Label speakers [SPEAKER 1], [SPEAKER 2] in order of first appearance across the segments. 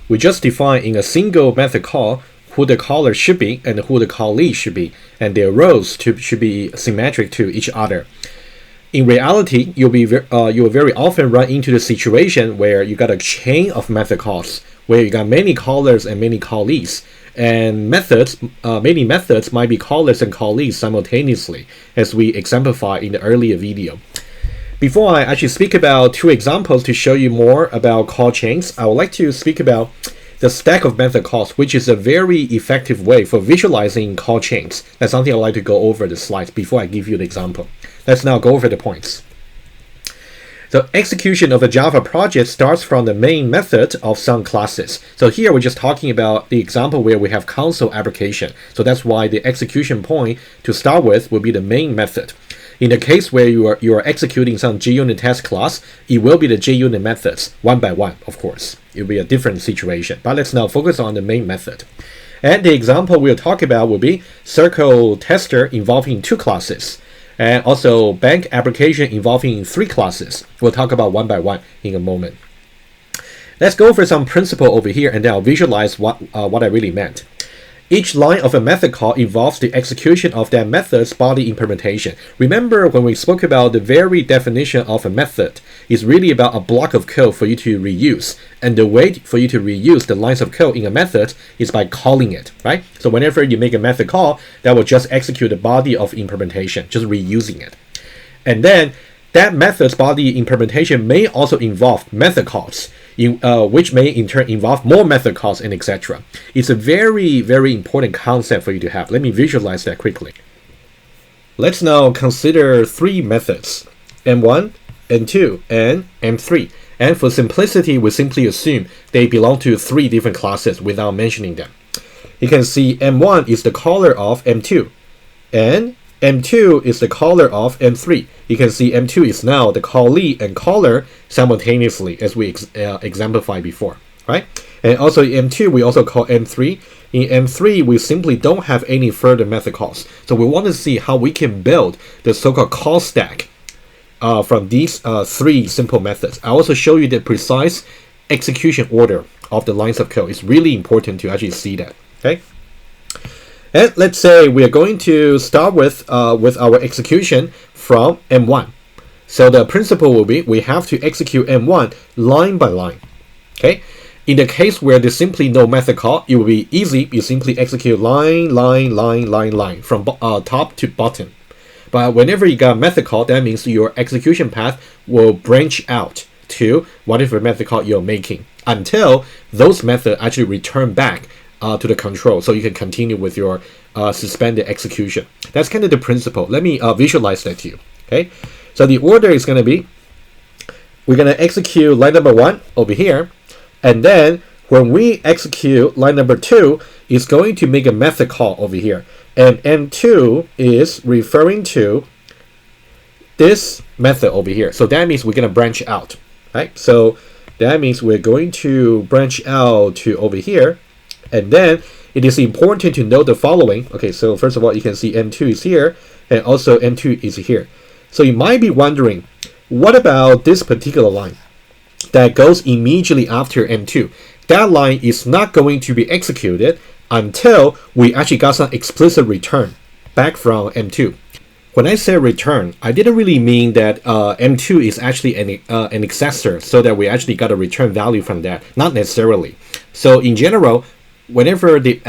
[SPEAKER 1] we just define in a single method call who the caller should be and who the callee should be, and their roles should be symmetric to each other. In reality, you will very often run into the situation where you got a chain of method calls, where you got many callers and many callees, and many methods might be callers and callees simultaneously, as we exemplified in the earlier video. Before I actually speak about two examples to show you more about call chains, I would like to speak about the stack of method calls, which is a very effective way for visualizing call chains. That's something I'd like to go over the slides before I give you the example. Let's now go over the points. The execution of a Java project starts from the main method of some classes. So here we're just talking about the example where we have console application. So that's why the execution point to start with will be the main method. In the case where you are executing some JUnit test class, it will be the JUnit methods one by one, of course. It will be a different situation. But let's now focus on the main method. And the example we'll talk about will be circle tester involving two classes, and also bank application involving three classes. We'll talk about one by one in a moment. Let's go over some principle over here, and then I'll visualize what I really meant. Each line of a method call involves the execution of that method's body implementation. Remember when we spoke about the very definition of a method is really about a block of code for you to reuse. And the way for you to reuse the lines of code in a method is by calling it, right? So whenever you make a method call, that will just execute the body of implementation, just reusing it. And then that method's body implementation may also involve method calls, which may in turn involve more method calls and etc. It's a very, very important concept for you to have. Let me visualize that quickly. Let's now consider three methods, M1, M2, and M3. And for simplicity, we simply assume they belong to three different classes without mentioning them. You can see M1 is the caller of M2, and M2 is the caller of M3. You can see M2 is now the callee and caller simultaneously, as we exemplified before, right? And also in M2, we also call M3. In M3, we simply don't have any further method calls. So we want to see how we can build the so-called call stack from these three simple methods. I also show you the precise execution order of the lines of code. It's really important to actually see that, okay? And let's say we are going to start with our execution from M1. So the principle will be we have to execute M1 line by line. Okay. In the case where there's simply no method call, it will be easy. You simply execute line from top to bottom. But whenever you got a method call, that means your execution path will branch out to whatever method call you're making until those methods actually return back to the control, so you can continue with your suspended execution. That's kind of the principle. Let me visualize that to you. Okay, so the order is going to be, we're going to execute line number 1 over here, and then when we execute line number 2, it's going to make a method call over here, and M2 is referring to this method over here. So that means we're going to branch out, right? So that means we're going to branch out to over here. And then it is important to note the following. Okay, so first of all, you can see M2 is here, and also M2 is here. So you might be wondering, what about this particular line that goes immediately after M2? That line is not going to be executed until we actually got some explicit return back from M2. When I say return, I didn't really mean that M2 is actually an accessor, so that we actually got a return value from that. Not necessarily. So in general, whenever the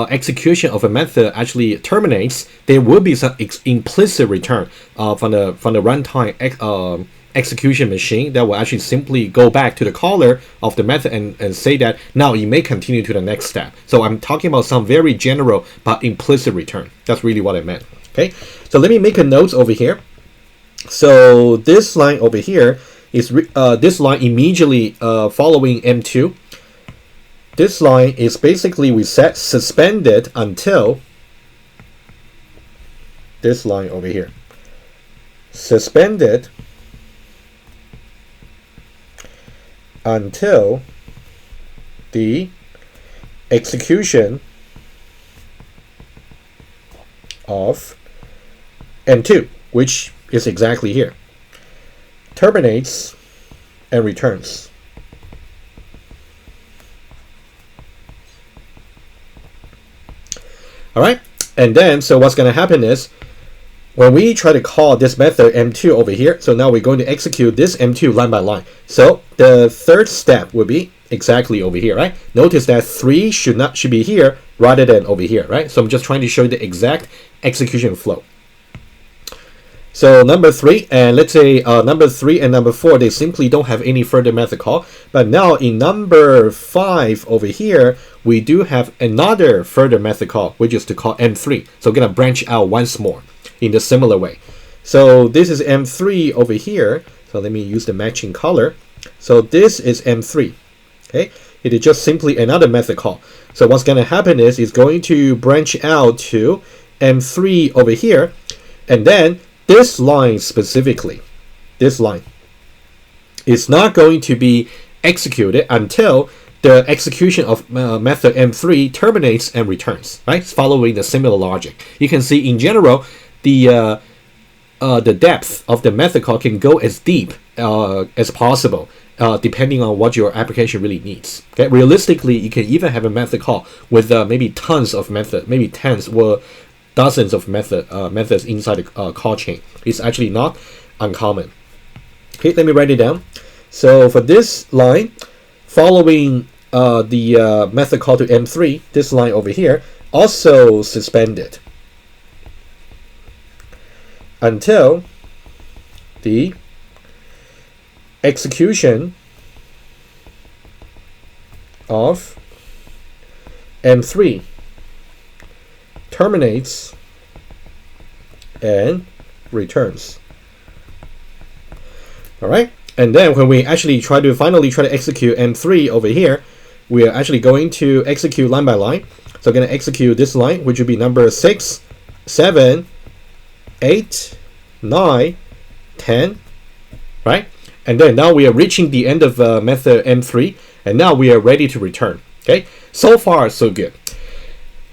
[SPEAKER 1] execution of a method actually terminates, there will be some implicit return from the runtime execution machine that will actually simply go back to the caller of the method and say that now you may continue to the next step. So I'm talking about some very general but implicit return. That's really what I meant. Okay, so let me make a note over here. So this line over here is this line immediately following M2. This line is basically we set suspended until this line over here. Suspended until the execution of M2, which is exactly here, terminates and returns. All right, and then so what's going to happen is when we try to call this method M2 over here, so now we're going to execute this M2 line by line. So the third step will be exactly over here, right? Notice that 3 should be here rather than over here, right? So I'm just trying to show you the exact execution flow. So number 3, and let's say number 3 and number 4, they simply don't have any further method call. But now in number 5 over here, we do have another further method call, which is to call M3. So we're gonna branch out once more in the similar way. So this is M3 over here. So let me use the matching color. So this is M3. Okay, it is just simply another method call. So what's gonna happen is it's going to branch out to M3 over here, and then this line specifically, this line, is not going to be executed until the execution of method M3 terminates and returns, right? Following the similar logic. You can see in general, the depth of the method call can go as deep as possible, depending on what your application really needs. Okay, realistically, you can even have a method call with maybe tons of methods, maybe tens or dozens of methods inside the call chain. It's actually not uncommon. Okay, let me write it down. So for this line, following the method call to M3, this line over here, also suspended until the execution of M3 terminates and returns. All right, and then when we actually finally try to execute M3 over here, we are actually going to execute line by line. So I'm going to execute this line, which would be number 6, 7, 8, 9, 10, right? And then now we are reaching the end of method M3, and now we are ready to return. Okay, so far so good.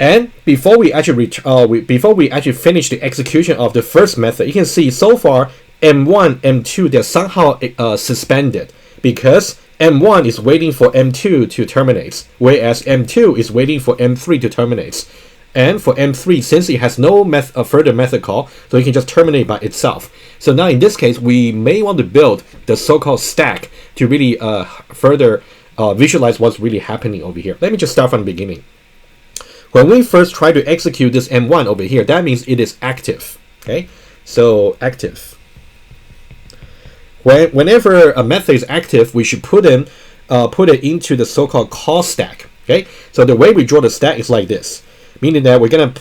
[SPEAKER 1] And before we actually finish the execution of the first method, you can see so far M1, M2, they're somehow suspended because M1 is waiting for M2 to terminate, whereas M2 is waiting for M3 to terminate. And for M3, since it has no further method call, so it can just terminate by itself. So now in this case, we may want to build the so-called stack to really further visualize what's really happening over here. Let me just start from the beginning. When we first try to execute this M1 over here, that means it is active. Okay, so active. Whenever a method is active, we should put it into the so-called call stack. Okay, so the way we draw the stack is like this, meaning that we're gonna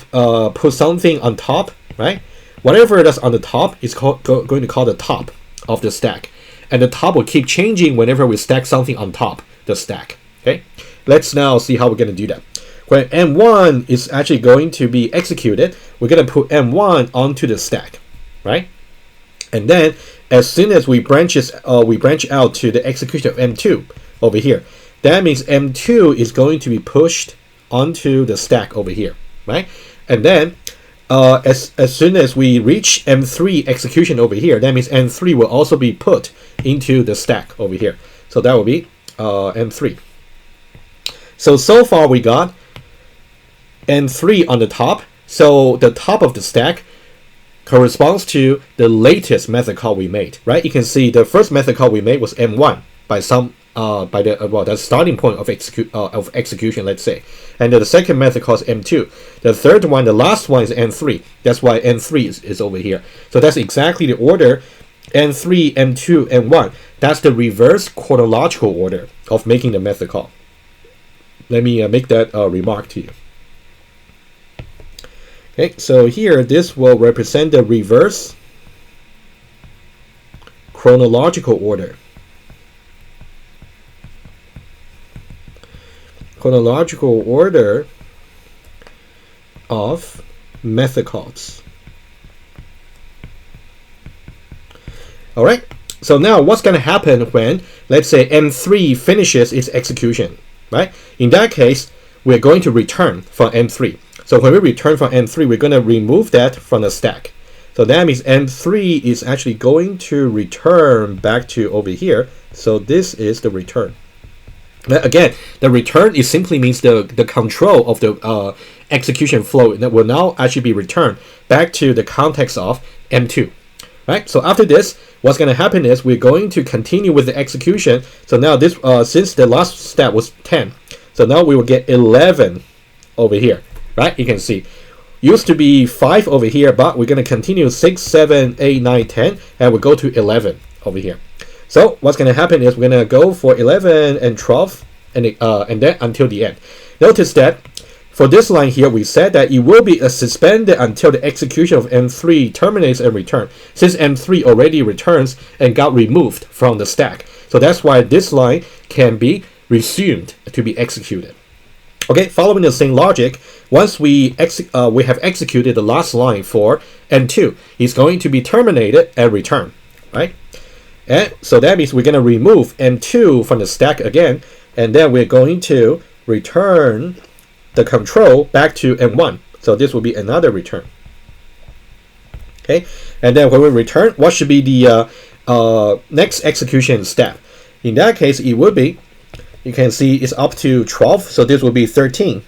[SPEAKER 1] put something on top, right? Whatever that's on the top is going to call the top of the stack, and the top will keep changing whenever we stack something on top the stack. Okay, let's now see how we're gonna do that. When M1 is actually going to be executed, we're going to put M1 onto the stack, right? And then as soon as we branch out to the execution of M2 over here, that means M2 is going to be pushed onto the stack over here, right? And then as soon as we reach M3 execution over here, that means M3 will also be put into the stack over here. So that will be M3. So far we got M3 on the top. So the top of the stack corresponds to the latest method call we made, right? You can see the first method call we made was M1 by the starting point of execution, let's say, and then the second method call is M2. The third one, the last one, is M3. That's why M3 is over here. So that's exactly the order: M3, M2, M1. That's the reverse chronological order of making the method call. Let me make that remark to you. Okay, so here this will represent the reverse chronological order. Chronological order of method calls. All right, so now what's going to happen when, let's say, M3 finishes its execution, right? In that case, we're going to return from M3. So when we return from M3, we're going to remove that from the stack. So that means M3 is actually going to return back to over here. So this is the return. Again, the return is simply means the control of the execution flow that will now actually be returned back to the context of M2. Right? So after this, what's going to happen is we're going to continue with the execution. So now this, since the last step was 10, so now we will get 11 over here. Right? You can see. Used to be 5 over here, but we're going to continue 6, 7, 8, 9, 10, and we'll go to 11 over here. So what's going to happen is we're going to go for 11 and 12, and then until the end. Notice that for this line here, we said that it will be suspended until the execution of M3 terminates and return, since M3 already returns and got removed from the stack. So that's why this line can be resumed to be executed. Okay, following the same logic, once we have executed the last line for M2, it's going to be terminated and return, right? And so that means we're going to remove M2 from the stack again, and then we're going to return the control back to M1. So this will be another return. Okay, and then when we return, what should be the next execution step? In that case, it would be, you can see it's up to 12, so this will be 13,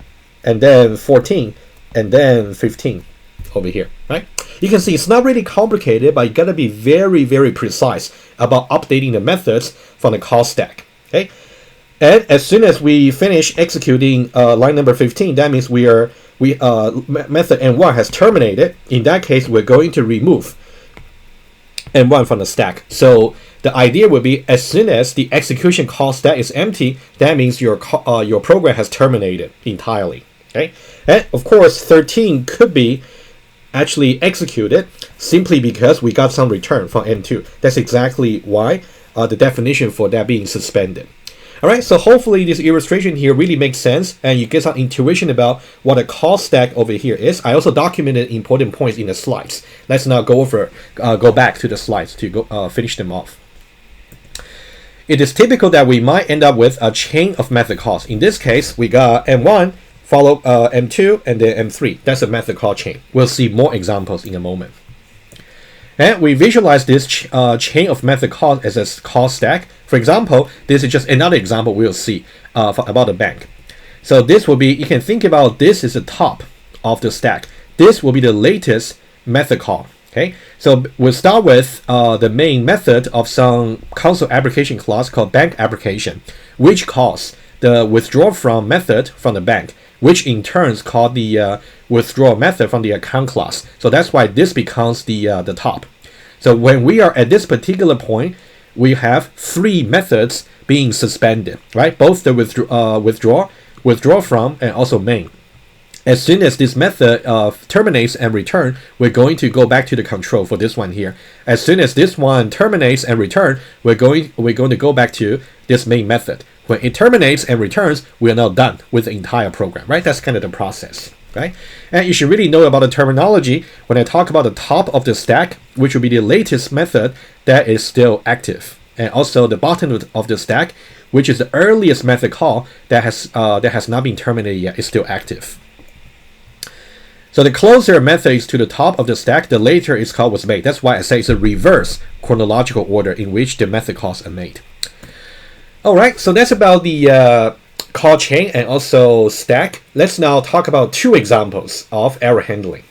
[SPEAKER 1] and then 14, and then 15 over here, right? You can see it's not really complicated, but you gotta be very, very precise about updating the methods from the call stack, okay? And as soon as we finish executing line number 15, that means method M1 has terminated. In that case, we're going to remove M1 from the stack. So the idea would be as soon as the execution call stack is empty, that means your program has terminated entirely. Okay, and of course 13 could be actually executed simply because we got some return from M2. That's exactly why the definition for that being suspended. All right, so hopefully this illustration here really makes sense and you get some intuition about what a call stack over here is. I also documented important points in the slides. Let's now go back to the slides to go finish them off. It is typical that we might end up with a chain of method calls. In this case, we got M1, follow M2, and then M3. That's a method call chain. We'll see more examples in a moment. And we visualize this chain of method calls as a call stack. For example, this is just another example we'll see about a bank. So this will be, you can think about this is the top of the stack. This will be the latest method call. Okay, so we'll start with the main method of some console application class called bank application, which calls the withdraw from method from the bank, which in turn is called the withdraw method from the account class. So that's why this becomes the top. So when we are at this particular point, we have 3 methods being suspended, right? Both the withdraw from, and also main. As soon as this method terminates and return, we're going to go back to the control for this one here. As soon as this one terminates and return, we're going to go back to this main method. When it terminates and returns, we are now done with the entire program, right? That's kind of the process, right? And you should really know about the terminology when I talk about the top of the stack, which will be the latest method that is still active, and also the bottom of the stack, which is the earliest method call that has not been terminated yet, is still active. So the closer method is to the top of the stack, the later its call was made. That's why I say it's a reverse chronological order in which the method calls are made. All right, so that's about the call chain and also stack. Let's now talk about 2 examples of error handling.